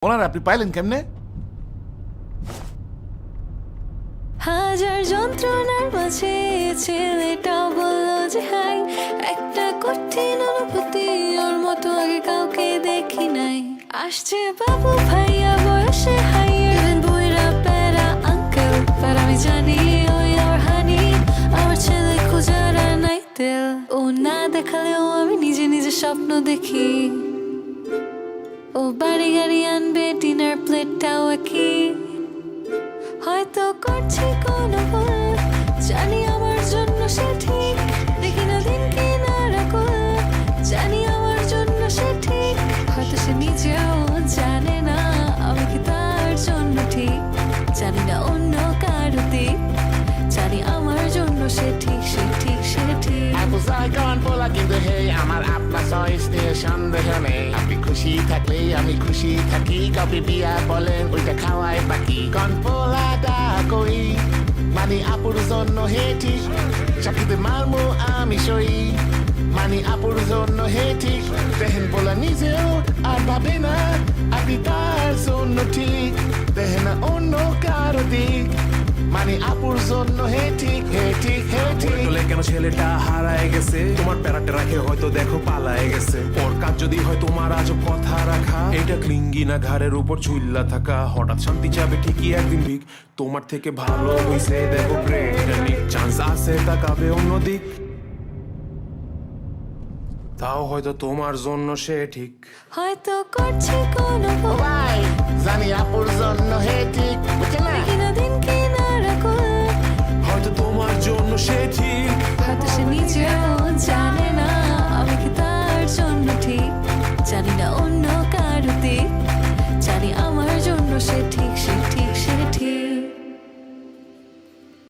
ওনারা আপনি পাইলেন কেমনে? হাজার যন্ত্রণার মাঝে ছেলেটাও বললো যে হাই, একটা কঠিন অনুভূতি ওর মতো আগে কাউকে দেখি নাই। আসছে বাবু ভাইয়া বয়সে হাইয়ার বইরা প্যারা আঙ্কেল, আর আমি জানি ওই ওর হানি আমার ছেলে খোঁজারা নাই তেল। ও না দেখালেও আমি নিজে নিজে স্বপ্ন দেখি, ও বাড়ি গাড়ি আনবে ডিনার প্লেটটাও একই। হয়তো করছি কোনো ভুল, জানি আমার জন্য সে ঠিক, দেখি না দিন কি না রাখুল, জানি আমার জন্য সে ঠিক। হয়তো সে নিজেও জানে না আমি কি তার জন্য ঠিক, জানি না অন্য কারো দিক, জানি আমার জন্য সে ঠিক, সে ঠিক, সে ঠিক। কান পোলা কিন্তু হে আমার আপনার চয়েস নিয়ে সন্দেহ নেই। আপনি খুশি থাকলে আমি খুশি থাকি, কাউকে বিয়া বলেন ওইটা খাওয়ায় বাকি। কন পোলা দা কই মানি আপুর জন্য হে ঠিক, চাকরিতে মারমো আমি সই মানি আপুর জন্য হে ঠিক। দেখেন পোলা নিজেও আর ভাবে না আপনি তার জন্য ঠিক, দেখেন না অন্য কারো দিক, মানে আপুর জন্য হে ঠিক, হে ঠিক, হে ঠিক। বলে কেন ছেলেটা হারায় গেছে, তোমার প্যারাটে রাখে হয়তো দেখো পালায় গেছে। ওর কাজ যদি হয় তোমার আজব কথা রাখা, এটা ক্লিঙ্গি না ঘাড়ের উপর ঝুল্লা থাকা। হঠাৎ শান্তি চাবে ঠিকই একদিন ঠিক, তোমার থেকে ভালো হইছে দেখো গ্রেট চান্স আছে তাকাবে অন্যদিক, তাও হয়তো তোমার জন্য সে ঠিক। হয়তো করছি কোনো ভুল,